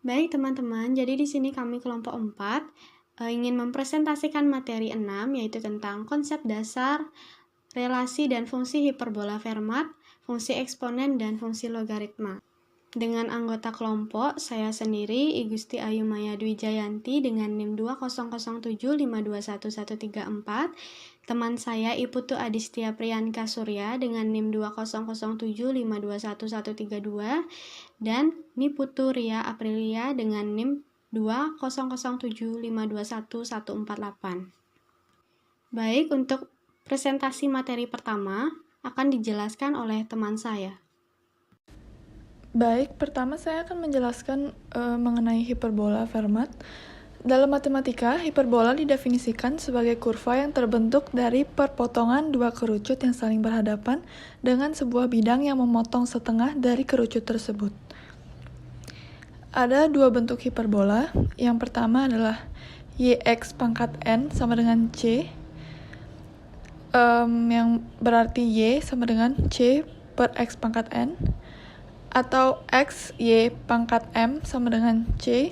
Baik teman-teman, jadi di sini kami kelompok 4 ingin mempresentasikan materi 6 yaitu tentang konsep dasar, relasi dan fungsi hiperbola Fermat, fungsi eksponen dan fungsi logaritma. Dengan anggota kelompok, saya sendiri Igusti Ayu Maya Dwi Jayanti dengan NIM 20075211134, teman saya Iputu Adistia Priyanka Surya dengan NIM 20075211132, dan Niputu Ria Aprilia dengan NIM 20075211148. Baik, untuk presentasi materi pertama akan dijelaskan oleh teman saya. Baik, pertama saya akan menjelaskan mengenai hiperbola Fermat. Dalam matematika, hiperbola didefinisikan sebagai kurva yang terbentuk dari perpotongan dua kerucut yang saling berhadapan dengan sebuah bidang yang memotong setengah dari kerucut tersebut. Ada dua bentuk hiperbola. Yang pertama adalah YX pangkat N sama dengan C, yang berarti Y sama dengan C per X pangkat N, atau X, Y pangkat M sama dengan C,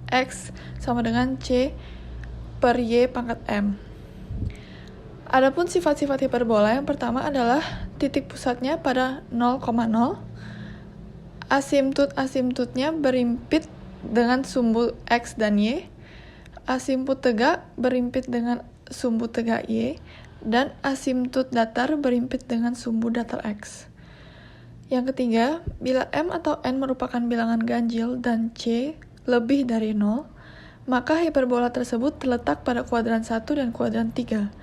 X sama dengan C per Y pangkat M. Adapun sifat-sifat hiperbola yang pertama adalah titik pusatnya pada 0,0, asimptut-asimptutnya berimpit dengan sumbu X dan Y, asimput tegak berimpit dengan sumbu tegak Y, dan asimptut datar berimpit dengan sumbu datar X. Yang ketiga, bila M atau N merupakan bilangan ganjil dan C lebih dari 0, maka hiperbola tersebut terletak pada kuadran 1 dan kuadran 3,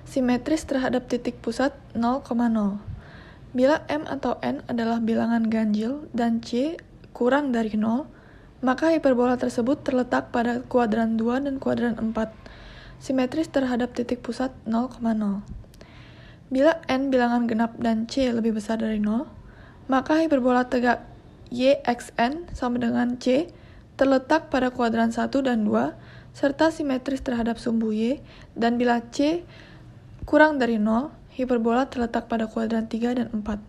simetris terhadap titik pusat 0,0. Bila M atau N adalah bilangan ganjil dan C kurang dari 0, maka hiperbola tersebut terletak pada kuadran 2 dan kuadran 4, simetris terhadap titik pusat 0,0. Bila N bilangan genap dan C lebih besar dari 0, maka hiperbola tegak YXN sama dengan C terletak pada kuadran 1 dan 2 serta simetris terhadap sumbu Y, dan bila C kurang dari 0, hiperbola terletak pada kuadran 3 dan 4.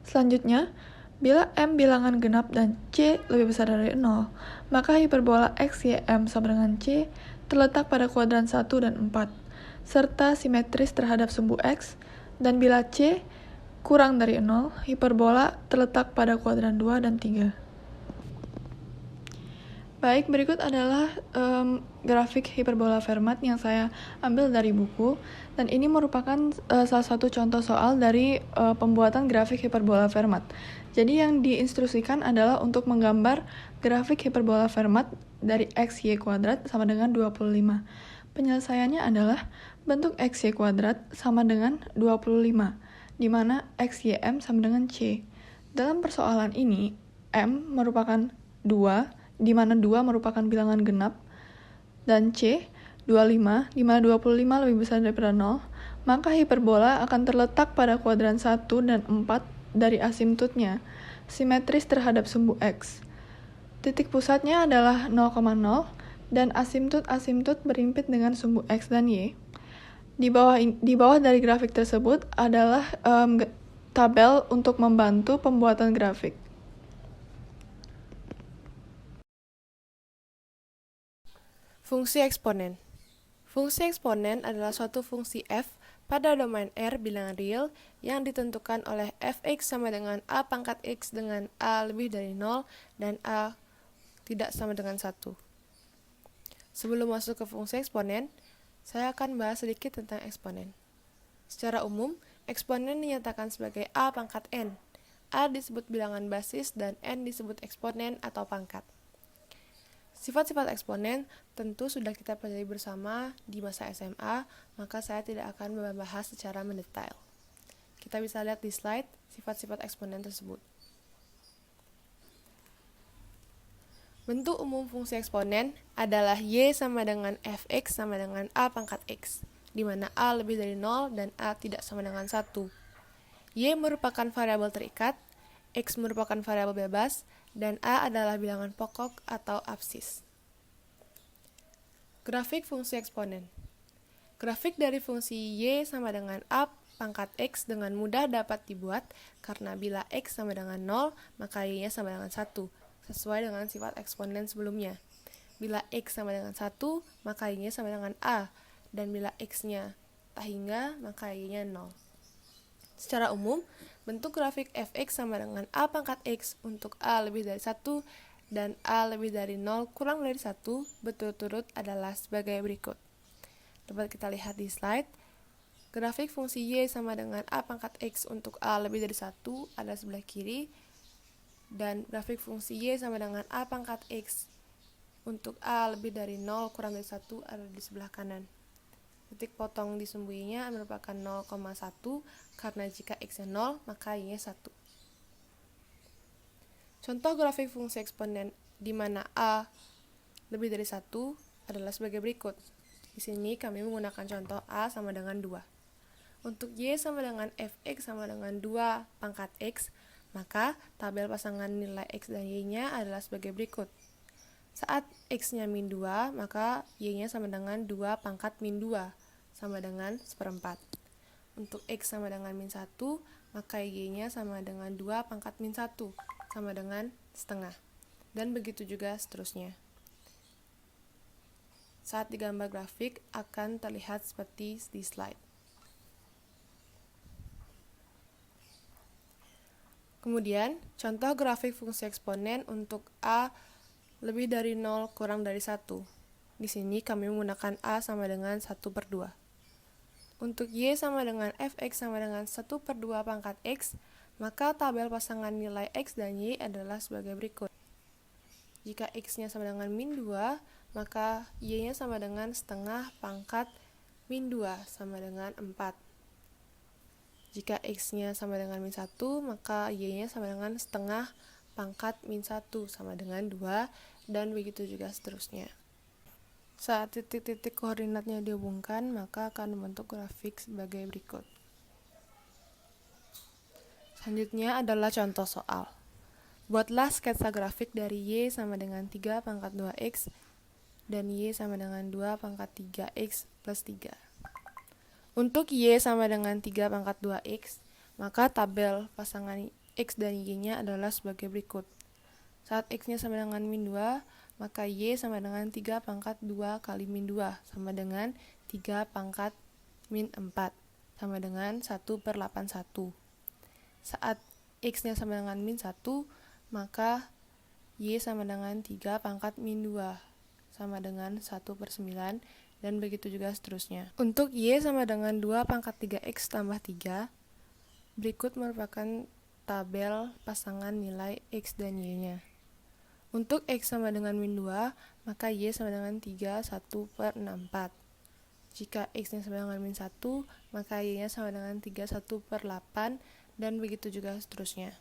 Selanjutnya, bila M bilangan genap dan C lebih besar dari 0, maka hiperbola XYM sama dengan C terletak pada kuadran 1 dan 4 serta simetris terhadap sumbu X, dan bila C kurang dari 0, hiperbola terletak pada kuadran 2 dan 3. Baik, berikut adalah grafik hiperbola Fermat yang saya ambil dari buku, dan ini merupakan salah satu contoh soal dari pembuatan grafik hiperbola Fermat. Jadi yang diinstruksikan adalah untuk menggambar grafik hiperbola Fermat dari X, Y kuadrat sama dengan 25. Penyelesaiannya adalah bentuk X, Y kuadrat sama dengan 25, di mana X, Y, M sama dengan C. Dalam persoalan ini, M merupakan 2, di mana 2 merupakan bilangan genap, dan C, 25, di mana 25 lebih besar daripada 0, maka hiperbola akan terletak pada kuadran 1 dan 4 dari asimptutnya, simetris terhadap sumbu X. Titik pusatnya adalah 0,0, dan asimptut-asimptut berimpit dengan sumbu X dan Y. Di bawah dari grafik tersebut adalah tabel untuk membantu pembuatan grafik. Fungsi eksponen. Fungsi eksponen adalah suatu fungsi f pada domain R bilangan real yang ditentukan oleh fx sama dengan a pangkat x dengan a lebih dari 0 dan a tidak sama dengan 1. Sebelum masuk ke fungsi eksponen, saya akan bahas sedikit tentang eksponen. Secara umum, eksponen dinyatakan sebagai a pangkat n. A disebut bilangan basis dan n disebut eksponen atau pangkat. Sifat-sifat eksponen tentu sudah kita pelajari bersama di masa SMA, maka saya tidak akan membahas secara mendetail. Kita bisa lihat di slide sifat-sifat eksponen tersebut. Bentuk umum fungsi eksponen adalah y sama dengan fx sama dengan a pangkat x, di mana a lebih dari 0 dan a tidak sama dengan 1. Y merupakan variabel terikat, x merupakan variabel bebas, dan a adalah bilangan pokok atau absis. Grafik fungsi eksponen. Grafik dari fungsi y sama dengan a pangkat x dengan mudah dapat dibuat karena bila x sama dengan 0, maka y-nya sama dengan 1. sesuai dengan sifat eksponen sebelumnya. Bila X sama dengan 1, maka Y-nya sama dengan A, dan bila X-nya tak hingga, maka Y-nya 0. Secara umum, bentuk grafik fx sama dengan A pangkat X untuk A lebih dari 1 dan A lebih dari 0 kurang dari 1 berturut-turut adalah sebagai berikut. Dapat kita lihat di slide. Grafik fungsi Y sama dengan A pangkat X untuk A lebih dari 1 ada sebelah kiri, dan grafik fungsi Y sama dengan A pangkat X untuk A lebih dari 0 kurang dari 1 ada di sebelah kanan. Titik potong disembunyinya merupakan 0,1 karena jika X-nya 0 maka Y-nya 1. Contoh grafik fungsi eksponen di mana A lebih dari 1 adalah sebagai berikut. Di sini kami menggunakan contoh A sama dengan 2. Untuk Y sama dengan fx sama dengan 2 pangkat X, maka tabel pasangan nilai X dan Y-nya adalah sebagai berikut. Saat X-nya min 2, maka Y-nya sama dengan 2 pangkat min 2, sama dengan 1/4. Untuk X sama dengan min 1, maka Y-nya sama dengan 2 pangkat min 1, sama dengan setengah. Dan begitu juga seterusnya. Saat digambar grafik akan terlihat seperti di slide. Kemudian, contoh grafik fungsi eksponen untuk A lebih dari 0 kurang dari 1. Di sini kami menggunakan A sama dengan 1/2. Untuk Y sama dengan fx sama dengan 1/2 pangkat X, maka tabel pasangan nilai X dan Y adalah sebagai berikut. Jika X-nya sama dengan min 2, maka Y-nya sama dengan setengah pangkat min 2 sama dengan 4. Jika X-nya sama dengan min 1, maka Y-nya sama dengan setengah pangkat min 1 sama dengan 2, dan begitu juga seterusnya. Saat titik-titik koordinatnya dihubungkan, maka akan membentuk grafik sebagai berikut. Selanjutnya adalah contoh soal. Buatlah sketsa grafik dari Y sama dengan 3 pangkat 2X dan Y sama dengan 2 pangkat 3X plus 3. Untuk Y sama dengan 3 pangkat 2X, maka tabel pasangan X dan Y-nya adalah sebagai berikut. Saat X-nya sama dengan min 2, maka Y sama dengan 3 pangkat 2 kali min 2, sama dengan 3 pangkat min 4, sama dengan 1/81. Saat X-nya sama dengan min 1, maka Y sama dengan 3 pangkat min 2, sama dengan 1/9, dan begitu juga seterusnya. Untuk Y sama dengan 2 pangkat 3X tambah 3, berikut merupakan tabel pasangan nilai X dan Y-nya. Untuk X sama dengan min 2, maka Y sama dengan 3 1/64. Jika X-nya sama dengan min 1, maka Y-nya sama dengan 3 1/8, dan begitu juga seterusnya.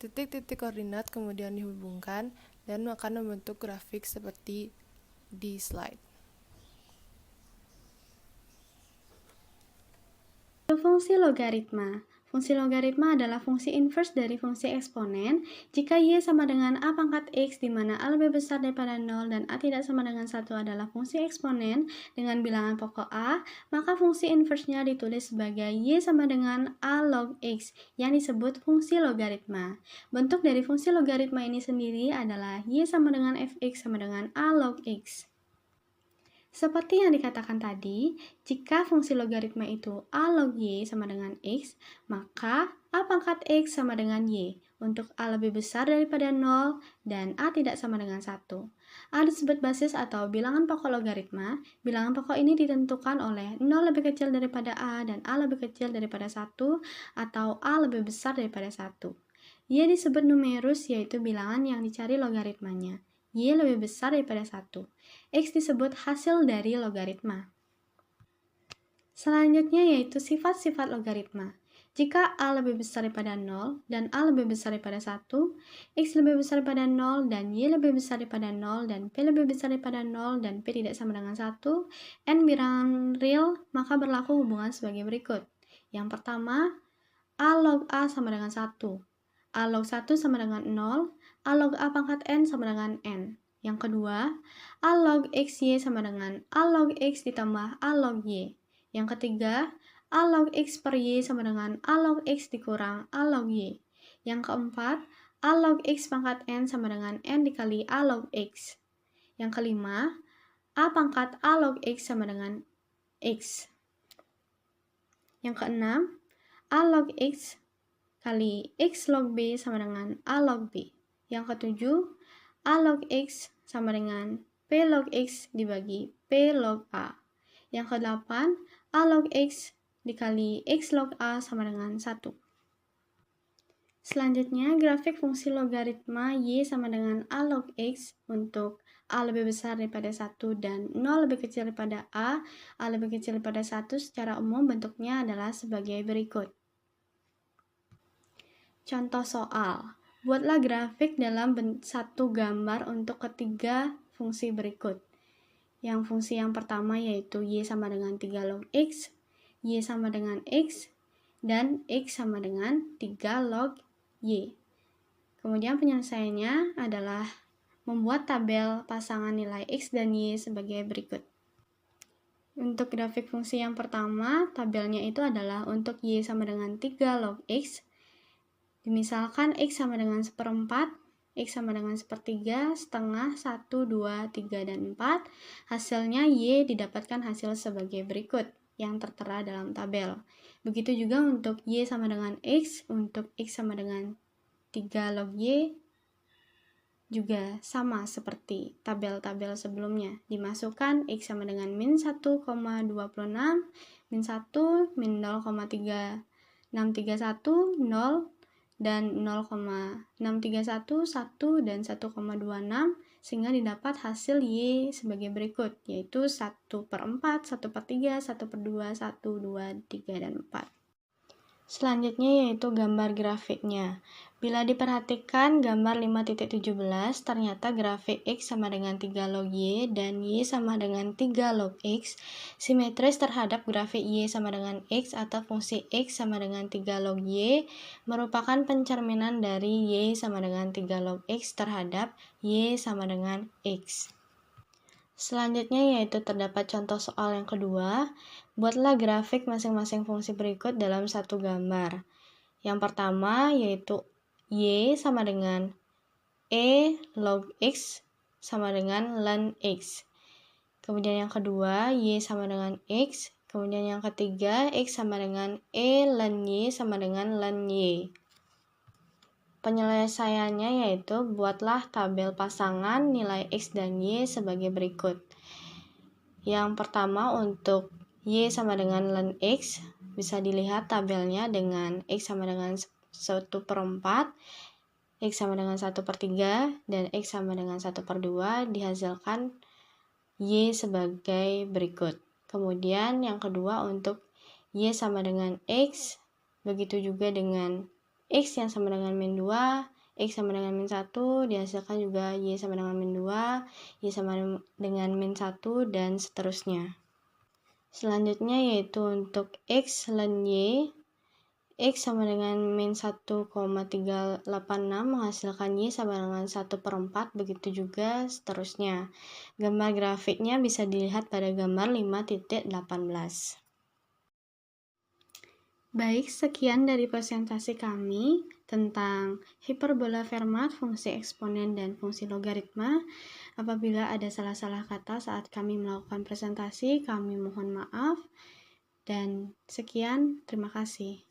Titik-titik koordinat kemudian dihubungkan dan akan membentuk grafik seperti di slide. Fungsi logaritma. Fungsi logaritma adalah fungsi inverse dari fungsi eksponen jika Y sama dengan A pangkat X di mana A lebih besar daripada 0 dan A tidak sama dengan 1 adalah fungsi eksponen dengan bilangan pokok A, maka fungsi inverse-nya ditulis sebagai Y sama dengan A log X yang disebut fungsi logaritma. Bentuk dari fungsi logaritma ini sendiri adalah Y sama dengan fx sama dengan A log X. Seperti yang dikatakan tadi, jika fungsi logaritma itu A log Y sama dengan X, maka A pangkat X sama dengan Y untuk A lebih besar daripada 0 dan A tidak sama dengan 1. A disebut basis atau bilangan pokok logaritma. Bilangan pokok ini ditentukan oleh 0 lebih kecil daripada A dan A lebih kecil daripada 1 atau A lebih besar daripada 1. Y disebut numerus yaitu bilangan yang dicari logaritmanya. Y lebih besar daripada 1. X disebut hasil dari logaritma. Selanjutnya yaitu sifat-sifat logaritma. Jika A lebih besar daripada 0 dan A lebih besar daripada 1, X lebih besar daripada 0 dan Y lebih besar daripada 0 dan P lebih besar daripada 0 dan P tidak sama dengan 1, N bilangan real, maka berlaku hubungan sebagai berikut. Yang pertama, A log A sama dengan 1. A log 1 sama dengan 0, A log A pangkat N sama dengan N. Yang kedua, A log XY sama dengan A log X ditambah A log Y. Yang ketiga, A log X per Y sama dengan A log X dikurang A log Y. Yang keempat, A log X pangkat N sama dengan N dikali A log X. Yang kelima, A pangkat A log X sama dengan X. Yang keenam, A log X kali X log B sama dengan A log B. Yang ketujuh, A log X sama dengan P log X dibagi P log A. Yang kedelapan, A log X dikali X log A sama dengan 1. Selanjutnya, grafik fungsi logaritma Y sama dengan A log X untuk A lebih besar daripada 1 dan 0 lebih kecil daripada A lebih kecil daripada 1 secara umum bentuknya adalah sebagai berikut. Contoh soal, buatlah grafik dalam satu gambar untuk ketiga fungsi berikut. Yang fungsi yang pertama yaitu Y sama dengan 3 log X, Y sama dengan X, dan X sama dengan 3 log Y. Kemudian penyelesaiannya adalah membuat tabel pasangan nilai X dan Y sebagai berikut. Untuk grafik fungsi yang pertama, tabelnya itu adalah untuk Y sama dengan 3 log X. Misalkan X sama dengan 1/4, X sama dengan 1/3, setengah, 1, 2, 3, dan 4. Hasilnya Y didapatkan hasil sebagai berikut yang tertera dalam tabel. Begitu juga untuk Y sama dengan X, untuk X sama dengan 3 log Y juga sama seperti tabel-tabel sebelumnya. Dimasukkan X sama dengan min 1,26, min 1, min 0,3631, 0, dan 0,631, 1, dan 1,26, sehingga didapat hasil Y sebagai berikut, yaitu 1/4, 1/3, 1/2, 1, 2, 3, dan 4. Selanjutnya yaitu gambar grafiknya. Bila diperhatikan gambar 5.17, ternyata grafik X sama dengan 3 log Y dan Y sama dengan 3 log X simetris terhadap grafik Y sama dengan X atau fungsi X sama dengan 3 log Y merupakan pencerminan dari Y sama dengan 3 log X terhadap Y sama dengan X. Selanjutnya yaitu terdapat contoh soal yang kedua. Buatlah grafik masing-masing fungsi berikut dalam satu gambar. Yang pertama yaitu Y sama dengan E log X sama dengan ln X. Kemudian yang kedua Y sama dengan X. Kemudian yang ketiga X sama dengan E ln Y sama dengan ln Y. Penyelesaiannya yaitu buatlah tabel pasangan nilai X dan Y sebagai berikut. Yang pertama untuk Y sama dengan ln X, bisa dilihat tabelnya dengan X sama dengan 1/4, X sama dengan 1/3, dan X sama dengan 1/2 dihasilkan Y sebagai berikut. Kemudian yang kedua untuk Y sama dengan X, begitu juga dengan X yang sama dengan min 2, X sama dengan min 1, dihasilkan juga Y sama dengan min 2, Y sama dengan min 1, dan seterusnya. Selanjutnya yaitu untuk X ln Y, X sama dengan min 1,386 menghasilkan Y sama dengan 1/4, begitu juga seterusnya. Gambar grafiknya bisa dilihat pada gambar 5.18. Baik, sekian dari presentasi kami tentang hiperbola Fermat, fungsi eksponen, dan fungsi logaritma. Apabila ada salah-salah kata saat kami melakukan presentasi, kami mohon maaf. Dan sekian, terima kasih.